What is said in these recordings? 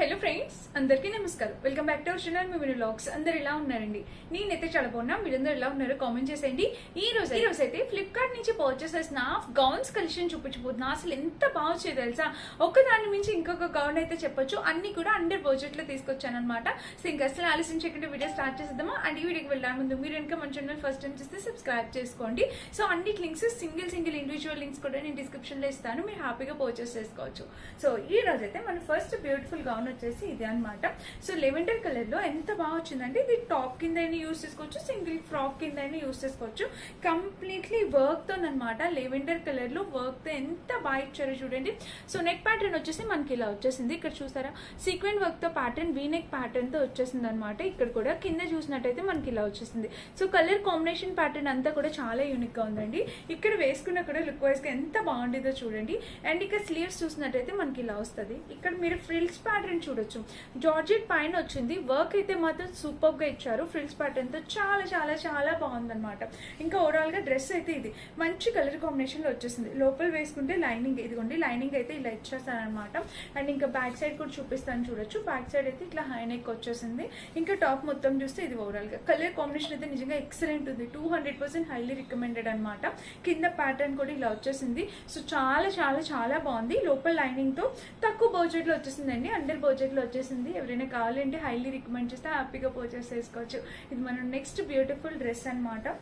Hello friends, అందరికీ నమస్కారం. Welcome back to our channel me vlogs. అందరు ఎలా ఉన్నారండి? నేనైతే చాలా బాగున్నా. మీరందరూ ఎలా ఉన్నారో కామెంట్ చేసేయండి. ఈ రోజు అయితే ఫ్లిప్కార్ట్ నుంచి పర్చేస్ చేసిన గౌన్స్ కలెక్షన్ చూపించబోతున్నా. అసలు ఎంత బాగా వచ్చేది తెలుసా? ఒక దాని నుంచి ఇంకొక గౌన్ అయితే చెప్పొచ్చు. అన్ని కూడా అండర్ బడ్జెట్ లో తీసుకొచ్చాను అనమాట. సో ఇంకా అసలు ఆలస్యం చేయకుండా వీడియో స్టార్ట్ చేద్దామా? అండ్ ఈ వీడియోకి వెళ్ళే ముందు మీరు ఇంకా మన ఛానల్ ఫస్ట్ టైం చేస్తే సబ్స్క్రైబ్ చేసుకోండి. సో అన్ని లింక్స్ సింగిల్ ఇండివిజువల్ లింక్స్ కూడా నేను డిస్క్రిప్షన్ లో ఇస్తాను. మీరు హ్యాపీగా పర్చేస్ చేసుకోవచ్చు. సో ఈ రోజు అయితే మన ఫస్ట్ బ్యూటిఫుల్ గౌన్ వచ్చేసి ఇది అనమాట. సో లెవెండర్ కలర్ లో ఎంత బాగా వచ్చిందంటే ఇది టాప్ కింద యూస్ చేసుకోవచ్చు, సింగిల్ ఫ్రాక్ కింద యూస్ చేసుకోవచ్చు. కంప్లీట్లీ వర్క్ తో అనమాట. లెవెండర్ కలర్ లో వర్క్ తో ఎంత బాగా ఇచ్చారో చూడండి. సో నెక్ ప్యాటర్న్ వచ్చేసి మనకి ఇలా వచ్చేసింది. ఇక్కడ చూసారా సీక్వెంట్ వర్క్ తో ప్యాటర్న్, వీ నెక్ ప్యాటర్న్ తో వచ్చేసింది అనమాట. ఇక్కడ కూడా కింద చూసినట్టయితే మనకి ఇలా వచ్చేసింది. సో కలర్ కాంబినేషన్ ప్యాటర్న్ అంతా కూడా చాలా యూనిక్ గా ఉందండి. ఇక్కడ వేసుకున్న కూడా లుక్ వైజ్ గా ఎంత బాగుంటుందో చూడండి. అండ్ ఇక్కడ స్లీవ్స్ చూసినట్టయితే మనకి ఇలా వస్తుంది. ఇక్కడ మీరు ఫ్రిల్స్ ప్యాటర్న్ చూడొచ్చు. జార్జెట్ పైన వచ్చింది. వర్క్ అయితే మాత్రం సూపర్ గా ఇచ్చారు. ఫ్రిల్స్ ప్యాటర్న్ తో చాలా చాలా చాలా బాగుందన్నమాట. ఇంకా ఓవరాల్ గా డ్రెస్ అయితే ఇది మంచి కలర్ కాంబినేషన్ లో వచ్చేసింది. లోపల వేసుకుంటే లైనింగ్, ఇదిగోండి లైనింగ్ అయితే ఇలా ఇచ్చేస్తానమాట. అండ్ ఇంకా బ్యాక్ సైడ్ కూడా చూపిస్తాను చూడొచ్చు. బ్యాక్ సైడ్ అయితే ఇట్లా హై నెక్ వచ్చేసింది. ఇంకా టాప్ మొత్తం చూస్తే ఇది ఓవరాల్ గా కలర్ కాంబినేషన్ అయితే నిజంగా ఎక్సలెంట్ ఉంది. 200% హైలీ రికమెండెడ్ అనమాట. కింద ప్యాటర్న్ కూడా ఇలా వచ్చేసింది. సో చాలా చాలా చాలా బాగుంది. లోపల లైనింగ్ తో తక్కువ బడ్జెట్ లో వచ్చేసిందండి. అండర్ బడ్జెట్ లో వచ్చేసింది. ఎవరైనా కావాలంటే హైలీ రికమెండ్ చేస్తే హ్యాపీగా పర్చేస్ చేసుకోవచ్చు. ఇది మన నెక్స్ట్ బ్యూటిఫుల్ డ్రెస్ అనమాట.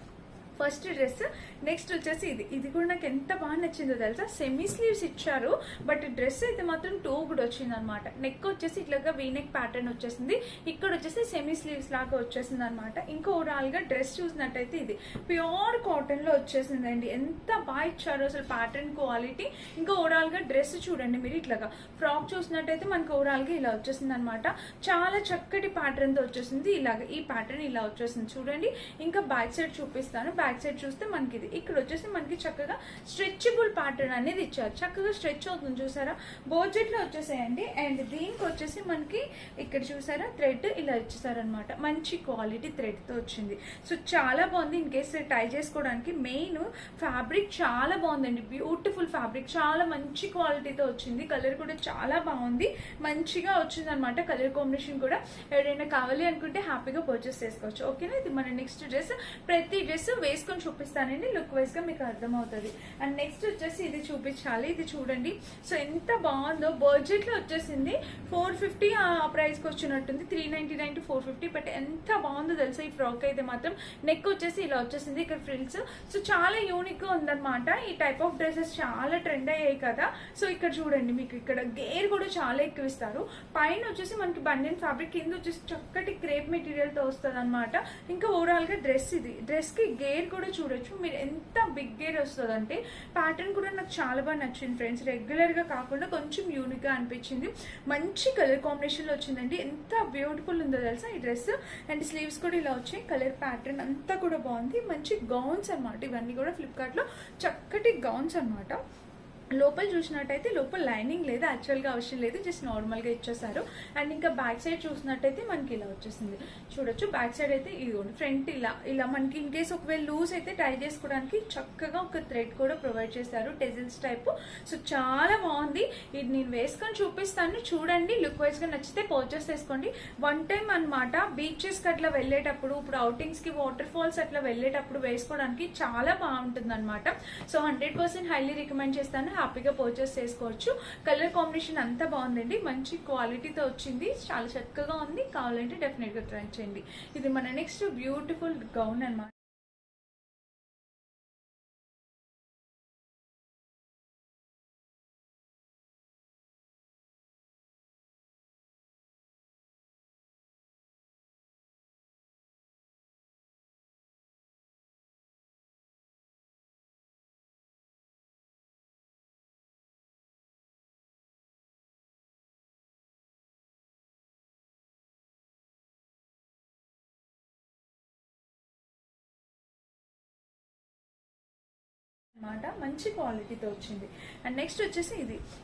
First dress. నెక్స్ట్ వచ్చేసి ఇది కూడా నాకు ఎంత బాగా నచ్చిందో తెలుసా? సెమీ స్లీవ్స్ ఇచ్చారు, బట్ డ్రెస్ అయితే మాత్రం టూ కూడా వచ్చింది అనమాట. నెక్ వచ్చేసి ఇట్లాగా వీ నెక్ ప్యాటర్న్ వచ్చేసింది. ఇక్కడ వచ్చేసి సెమీ స్లీవ్స్ లాగా వచ్చేసింది అనమాట. ఇంకా ఓవరాల్ గా డ్రెస్ చూసినట్టయితే ఇది ప్యూర్ కాటన్ లో వచ్చేసిందండి. ఎంత బాగా ఇచ్చారు అసలు ప్యాటర్న్ క్వాలిటీ. ఇంకా ఓవరాల్ గా డ్రెస్ చూడండి మీరు. ఇట్లాగా ఫ్రాక్ చూసినట్టయితే మనకి ఓవరాల్ గా ఇలా వచ్చేసింది అనమాట. చాలా చక్కటి ప్యాటర్న్ తో వచ్చేసింది. ఇలాగా ఈ ప్యాటర్న్ ఇలా వచ్చేసింది చూడండి. ఇంకా బ్యాక్ సైడ్ చూపిస్తాను. బ్యాక్ సైడ్ చూస్తే మనకి ఇది ఇక్కడ వచ్చేసి మనకి చక్కగా స్ట్రెచబుల్ ప్యాటర్న్ అనేది ఇచ్చారు. చక్కగా స్ట్రెచ్ అవుతుంది చూసారా? బడ్జెట్ లో వచ్చేసాయండి. అండ్ దీనికి వచ్చేసి మనకి ఇక్కడ చూసారా థ్రెడ్ ఇలా ఇచ్చేసారనమాట. మంచి క్వాలిటీ థ్రెడ్ తో వచ్చింది. సో చాలా బాగుంది. ఇన్ కేసు టై చేసుకోవడానికి మెయిన్ ఫ్యాబ్రిక్ చాలా బాగుందండి. బ్యూటిఫుల్ ఫ్యాబ్రిక్, చాలా మంచి క్వాలిటీతో వచ్చింది. కలర్ కూడా చాలా బాగుంది, మంచిగా వచ్చింది అనమాట. కలర్ కాంబినేషన్ కూడా ఎవరైనా కావాలి అనుకుంటే హ్యాపీగా పర్చేస్ చేసుకోవచ్చు. ఓకేనా? ఇది మన నెక్స్ట్ డ్రెస్. ప్రతి డ్రెస్ వేసుకొని చూపిస్తానండి. లుక్ వైజ్ గా మీకు అర్థమవుతుంది. అండ్ నెక్స్ట్ వచ్చేసి ఇది చూపించాలి. ఇది చూడండి. సో ఎంత బాగుందో. బడ్జెట్ లో వచ్చేసింది. 450 ఆ ప్రైస్ కి వచ్చినట్టుంది. 399 to 450. బట్ ఎంత బాగుందో తెలుసా ఈ ఫ్రాక్ అయితే మాత్రం. నెక్ వచ్చేసి ఇలా వచ్చేసింది. ఇక్కడ ఫ్రిల్స్. సో చాలా యూనిక్ గా ఉందన్నమాట. ఈ టైప్ ఆఫ్ డ్రెస్సెస్ చాలా ట్రెండ్ అయ్యాయి కదా. సో ఇక్కడ చూడండి మీకు ఇక్కడ గేర్ కూడా చాలా ఎక్కువ ఇస్తారు. పైన వచ్చేసి మనకి బండిన్ ఫ్యాబ్రిక్, కింద వచ్చేసి చక్కటి క్రేప్ మెటీరియల్ తో వస్తుంది అనమాట. ఇంకా ఓవరాల్ గా డ్రెస్ ఇది. డ్రెస్ కి గేర్ కూడా చూడొచ్చు మీరు. ఎంత బిగ్ గేర్ వస్తుంది అంటే ప్యాటర్న్ కూడా నాకు చాలా బాగా నచ్చింది ఫ్రెండ్స్. రెగ్యులర్ గా కాకుండా కొంచెం యూనిక్ గా అనిపించింది. మంచి కలర్ కాంబినేషన్ లో వచ్చిందండి. ఎంత బ్యూటిఫుల్ ఉందో తెలుసా ఈ డ్రెస్. అండ్ స్లీవ్స్ కూడా ఇలా వచ్చాయి. కలర్ ప్యాటర్న్ అంతా కూడా బాగుంది. మంచి గౌన్స్ అనమాట. ఇవన్నీ కూడా ఫ్లిప్కార్ట్ లో చక్కటి గౌన్స్ అనమాట. లోపల చూసినట్టయితే లోపల లైనింగ్ లేదు, యాక్చువల్ గా అవసరం లేదు, జస్ట్ నార్మల్ గా ఇచ్చేసారు. అండ్ ఇంకా బ్యాక్ సైడ్ చూసినట్టయితే మనకి ఇలా వచ్చేసింది చూడొచ్చు. బ్యాక్ సైడ్ అయితే ఇదిగోండి ఫ్రంట్ ఇలా మనకి ఇన్ కేసు ఒకవేళ లూజ్ అయితే టై చేసుకోవడానికి చక్కగా ఒక థ్రెడ్ కూడా ప్రొవైడ్ చేశారు, టెజిల్స్ టైప్. సో చాలా బాగుంది. ఇది నేను వేసుకొని చూపిస్తాను చూడండి. లుక్ వైజ్ గా నచ్చితే పర్చేస్ చేసుకోండి. వన్ టైం అనమాట. బీచెస్ కి అట్లా వెళ్ళేటప్పుడు, ఇప్పుడు అవుటింగ్స్ కి, వాటర్ ఫాల్స్ అట్లా వెళ్ళేటప్పుడు వేసుకోవడానికి చాలా బాగుంటుంది అనమాట. సో 100% హైలీ రికమెండ్ చేస్తాను. హ్యాపీగా పర్చేస్ చేసుకోవచ్చు. కలర్ కాంబినేషన్ అంతా బాగుందండి. మంచి క్వాలిటీతో వచ్చింది. చాలా చక్కగా ఉంది. కావాలంటే డెఫినెట్ గా ట్రై చేయండి. ఇది మన నెక్స్ట్ బ్యూటిఫుల్ గౌన్ అన్నమాట. మంచి క్వాలిటీతో వచ్చింది. అండ్ నెక్స్ట్ వచ్చేసి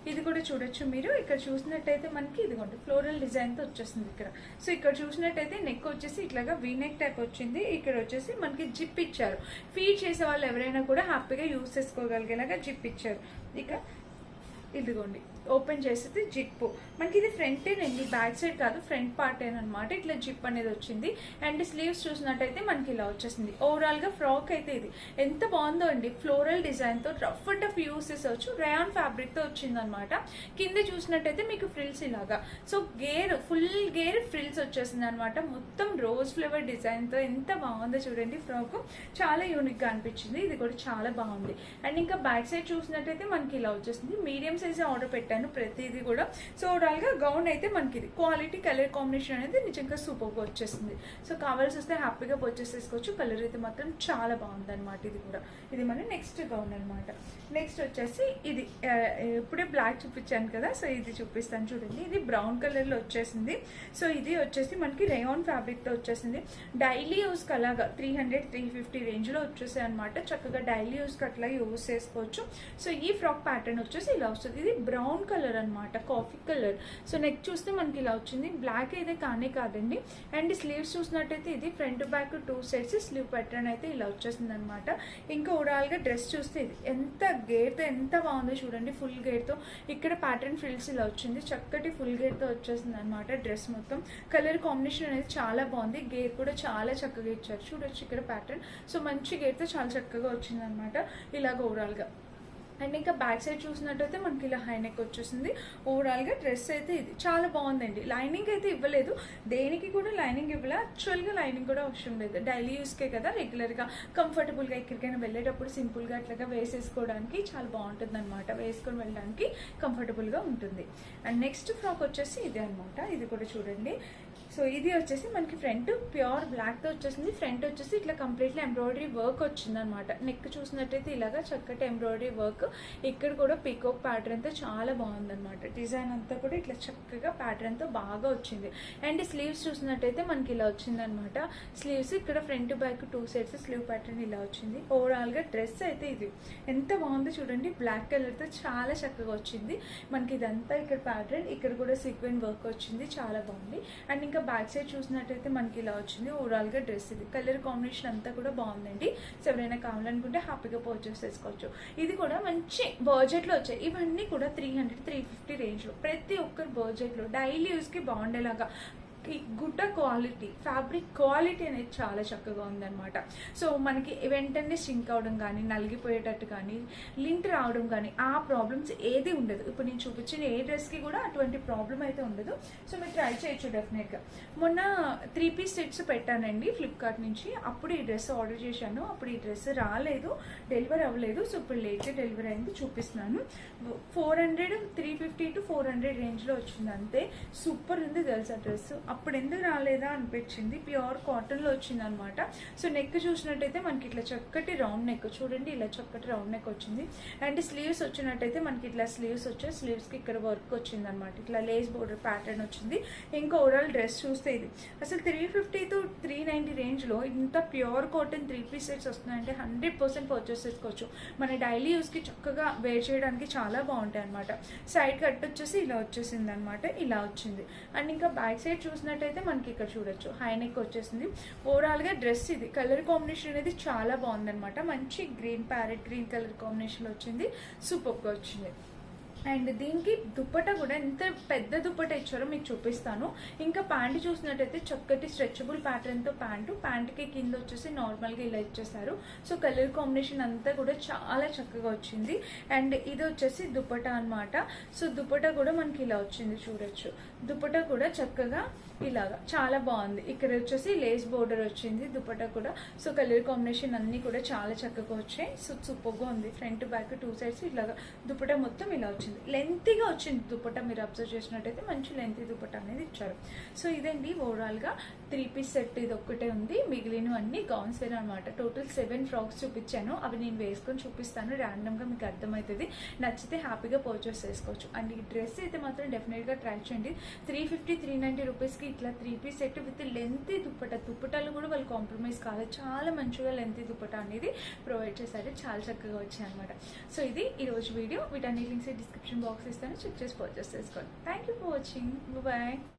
ఇది కూడా చూడొచ్చు మీరు. ఇక్కడ చూసినట్టయితే మనకి ఇదిగోండి ఫ్లోరల్ డిజైన్ తో వచ్చేసింది ఇక్కడ. సో ఇక్కడ చూసినట్టయితే నెక్ వచ్చేసి ఇట్లాగా వీ నెక్ టైప్ వచ్చింది. ఇక్కడ వచ్చేసి మనకి జిప్ ఇచ్చారు. ఫీడ్ చేసే వాళ్ళు ఎవరైనా కూడా హ్యాపీగా యూజ్ చేసుకోగలిగేలాగా జిప్ ఇచ్చారు. ఇక ఇదిగోండి ఓపెన్ చేసేది జిప్. మనకి ఇది ఫ్రంటేనండి, బ్యాక్ సైడ్ కాదు, ఫ్రంట్ పార్ట్ అనమాట. ఇట్లా జిప్ అనేది వచ్చింది. అండ్ స్లీవ్స్ చూసినట్టయితే మనకి ఇలా వచ్చేసింది. ఓవరాల్ గా ఫ్రాక్ అయితే ఇది ఎంత బాగుందో అండి. ఫ్లోరల్ డిజైన్ తో రఫ్ అండ్ టఫ్ యూస్ చేసవచ్చు. రేయాన్ ఫ్యాబ్రిక్ తో వచ్చింది అనమాట. కింద చూసినట్టయితే మీకు ఫ్రిల్స్ ఇలాగా, సో ఫుల్ గేర్ ఫ్రిల్స్ వచ్చేసింది అనమాట. మొత్తం రోజ్ ఫ్లేవర్ డిజైన్ తో ఎంత బాగుందో చూడండి. ఫ్రాక్ చాలా యూనిక్ గా అనిపించింది. ఇది కూడా చాలా బాగుంది. అండ్ ఇంకా బ్యాక్ సైడ్ చూసినట్టయితే మనకి ఇలా వచ్చేసింది. మీడియం సైజ్ ఆర్డర్ పెట్టాను ప్రతిదీ కూడా. సో ఓవరాల్ గా గౌన్ అయితే మనకి ఇది క్వాలిటీ, కలర్ కాంబినేషన్ అనేది నిజంగా సూపర్ గా వచ్చేసింది. సో కావాల్సి వస్తే హ్యాపీగా పర్చేస్ చేసుకోవచ్చు. కలర్ అయితే మాత్రం చాలా బాగుంది అనమాట. ఇది కూడా ఇది మన నెక్స్ట్ గౌన్ అనమాట. నెక్స్ట్ వచ్చేసి ఇది ఇప్పుడే బ్లాక్ చూపించాను కదా, సో ఇది చూపిస్తాను చూడండి. ఇది బ్రౌన్ కలర్ లో వచ్చేసింది. సో ఇది వచ్చేసి మనకి రేయాన్ ఫ్యాబ్రిక్ తో వచ్చేసింది. డైలీ యూస్ కి అలాగా 300-350 రేంజ్ లో వచ్చేసాయి అనమాట. చక్కగా డైలీ యూస్ కి అట్లా యూస్ చేసుకోవచ్చు. సో ఈ ఫ్రాక్ ప్యాటర్న్ వచ్చేసి ఇలా వస్తుంది. ఇది బ్రౌన్ కలర్ అనమాట, కాఫీ కలర్. సో నెక్ చూస్తే మనకి ఇలా వచ్చింది. బ్లాక్ అయితే కానే కాదండి. అండ్ స్లీవ్స్ చూసినట్టయితే ఇది front back 2 sides slew pattern అయితే ఇలా వచ్చేసింది అనమాట. ఇంకా ఓవరాల్ గా డ్రెస్ చూస్తే ఇది ఎంత గేర్ తో ఎంత బాగుందో చూడండి. ఫుల్ గేర్ తో ఇక్కడ ప్యాటర్న్ ఫ్రిల్స్ ఇలా వచ్చింది. చక్కటి ఫుల్ గేర్ తో వచ్చేసింది అనమాట. డ్రెస్ మొత్తం కలర్ కాంబినేషన్ అనేది చాలా బాగుంది. గేర్ కూడా చాలా చక్కగా ఇచ్చారు చూడొచ్చు ఇక్కడ ప్యాటర్న్. సో మంచి గేర్ తో చాలా చక్కగా వచ్చింది అనమాట. ఇలాగ ఓవరాల్ గా. అండ్ ఇంకా బ్యాక్ సైడ్ చూసినట్టయితే మనకి ఇలా హై నెక్ వచ్చేసింది. ఓవరాల్ గా డ్రెస్ అయితే ఇది చాలా బాగుందండి. లైనింగ్ అయితే ఇవ్వలేదు, దేనికి కూడా లైనింగ్ ఇవ్వలే. యాక్చువల్ గా లైనింగ్ కూడా అవసరం లేదు, డైలీ యూస్ కే కదా, రెగ్యులర్ గా కంఫర్టబుల్ గా ఎక్కడికైనా వెళ్ళేటప్పుడు సింపుల్ గా అట్లాగా వేసేసుకోవడానికి చాలా బాగుంటుంది అనమాట. వేసుకొని వెళ్ళడానికి కంఫర్టబుల్ గా ఉంటుంది. అండ్ నెక్స్ట్ ఫ్రాక్ వచ్చేసి ఇదే అనమాట. ఇది కూడా చూడండి. సో ఇది వచ్చేసి మనకి ఫ్రంట్ ప్యూర్ బ్లాక్ తో వచ్చేసింది. ఫ్రంట్ వచ్చేసి ఇట్లా కంప్లీట్లీ ఎంబ్రాయిడరీ వర్క్ వచ్చింది అనమాట. నెక్ చూసినట్టయితే ఇలాగా చక్కటి ఎంబ్రాయిడరీ వర్క్. ఇక్కడ కూడా పీకాక్ ప్యాటర్న్ తో చాలా బాగుంది అనమాట. డిజైన్ అంతా కూడా ఇట్లా చక్కగా ప్యాటర్న్ తో బాగా వచ్చింది. అండ్ స్లీవ్స్ చూసినట్టయితే మనకి ఇలా వచ్చింది అనమాట. స్లీవ్స్ ఇక్కడ front back 2 sides slew pattern ఇలా వచ్చింది. ఓవరాల్ గా డ్రెస్ అయితే ఇది ఎంత బాగుందో చూడండి. బ్లాక్ కలర్ తో చాలా చక్కగా వచ్చింది మనకి. ఇదంతా ఇక్కడ ప్యాటర్న్, ఇక్కడ కూడా సీక్వెన్ వర్క్ వచ్చింది, చాలా బాగుంది. అండ్ ఇంకా బ్యాక్ సైడ్ చూసినట్టయితే మనకి ఇలా వచ్చింది. ఓవరాల్ గా డ్రెస్ ఇది కలర్ కాంబినేషన్ అంతా కూడా బాగుందండి. సో ఎవరైనా కావాలనుకుంటే హ్యాపీగా పర్చేస్ చేసుకోవచ్చు. ఇది కూడా మంచి బడ్జెట్ లో వచ్చాయి. ఇవన్నీ కూడా 300-350 రేంజ్ లో, ప్రతి ఒక్కరి బడ్జెట్ లో డైలీ యూస్ కి బాగుండేలాగా గుడ్డ క్వాలిటీ, ఫ్యాబ్రిక్ క్వాలిటీ అనేది చాలా చక్కగా ఉందన్నమాట. సో మనకి వెంటనే సింక్ అవడం కానీ, నలిగిపోయేటట్టు కానీ, లింట్ రావడం కానీ ఆ ప్రాబ్లమ్స్ ఏది ఉండదు. ఇప్పుడు నేను చూపించిన ఏ డ్రెస్కి కూడా అటువంటి ప్రాబ్లం అయితే ఉండదు. సో మీరు ట్రై చేయొచ్చు డెఫినెట్గా. మొన్న 3 పీస్ సెట్స్ పెట్టానండి ఫ్లిప్కార్ట్ నుంచి. అప్పుడు ఈ డ్రెస్ ఆర్డర్ చేశాను. అప్పుడు ఈ డ్రెస్ రాలేదు, డెలివరీ అవ్వలేదు. సో ఇప్పుడు లేట్గా డెలివరీ అయింది, చూపిస్తున్నాను. 350-400 రేంజ్లో వచ్చింది అంతే. సూపర్ ఉంది తెలుసా డ్రెస్. అప్పుడు ఎందుకు రాలేదా అనిపించింది. ప్యూర్ కాటన్ లో వచ్చింది అనమాట. సో నెక్ చూసినట్టయితే మనకి ఇట్లా చక్కటి రౌండ్ నెక్ చూడండి. ఇలా చక్కటి రౌండ్ నెక్ వచ్చింది. అండ్ స్లీవ్స్ వచ్చినట్టయితే మనకి ఇట్లా స్లీవ్స్ వచ్చాయి. స్లీవ్స్ కి ఇక్కడ వర్క్ వచ్చింది అనమాట. ఇట్లా లేస్ బోర్డర్ ప్యాటర్న్ వచ్చింది. ఇంకా ఓవరాల్ డ్రెస్ చూస్తే ఇది అసలు 350-390 రేంజ్ లో ఇంత ప్యూర్ కాటన్ 3 పీస్ సెట్స్ వస్తున్నాయంటే 100% పర్చేస్ చేసుకోవచ్చు. మన డైలీ యూస్ కి చక్కగా వేర్ చేయడానికి చాలా బాగుంటాయి అనమాట. సైడ్ కట్ వచ్చేసి ఇలా వచ్చేసింది అనమాట. ఇలా వచ్చింది. అండ్ ఇంకా బ్యాక్ సైడ్ చూసినట్టయితే మనకి ఇక్కడ చూడొచ్చు హై నెక్ వచ్చేసింది. ఓవరాల్ గా డ్రెస్ ఇది కలర్ కాంబినేషన్ అనేది చాలా బాగుంది అనమాట. మంచి green, parrot green colour combination వచ్చింది. సూపర్ గా వచ్చింది. అండ్ దీనికి దుప్పట కూడా ఎంత పెద్ద దుప్పట ఇచ్చారో మీకు చూపిస్తాను. ఇంకా ప్యాంట్ చూసినట్టయితే చక్కటి స్ట్రెచబుల్ ప్యాటర్న్ తో ప్యాంట్కి కింద వచ్చేసి నార్మల్ గా ఇలా ఇచ్చేసారు. సో కలర్ కాంబినేషన్ అంతా కూడా చాలా చక్కగా వచ్చింది. అండ్ ఇది వచ్చేసి దుప్పట అనమాట. సో దుప్పట కూడా మనకి ఇలా వచ్చింది చూడొచ్చు. దుప్పట కూడా చక్కగా ఇలాగా చాలా బాగుంది. ఇక్కడ వచ్చేసి లేస్ బోర్డర్ వచ్చింది దుపట్టా కూడా. సో కలర్ కాంబినేషన్ అన్ని కూడా చాలా చక్కగా వచ్చాయి. సో సూపర్గా ఉంది. ఫ్రంట్ బ్యాక్ 2 సైడ్స్ ఇలాగా దుపట్టా మొత్తం ఇలా వచ్చింది. లెంతీగా వచ్చింది దుపట్టా. మీరు అబ్జర్వ్ చేసినట్టయితే మంచి లెంతీ దుపట్టా అనేది ఇచ్చారు. సో ఇదండి ఓవరాల్ గా 3 పీస్ సెట్ ఇది ఒక్కటే ఉంది. మిగిలిన అన్ని గౌన్స్ అనమాట. టోటల్ 7 ఫ్రాక్స్ చూపించాను. అవి నేను వేసుకొని చూపిస్తాను. ర్యాండమ్ గా మీకు అర్థమవుతుంది. నచ్చితే హ్యాపీగా పర్చేస్ చేసుకోవచ్చు. అండ్ ఈ డ్రెస్ అయితే మాత్రం డెఫినెట్ గా ట్రై చేయండి. 350-390 రూపీస్కి ఇట్లా 3 పీస్ సెట్ విత్ లెంతీ దుప్పటాలు కూడా వాళ్ళు కాంప్రమైజ్ కాలేదు. చాలా మంచిగా లెంతీ దుప్పటా అనేది ప్రొవైడ్ చేశారు. చాలా చక్కగా వచ్చాయి అనమాట. సో ఇది ఈరోజు వీడియో. వీటన్ని లింక్స్ డిస్క్రిప్షన్ బాక్స్ ఇస్తాను. చెక్ చేసి పర్చేస్ చేసుకోండి. Thank you for watching. Bye.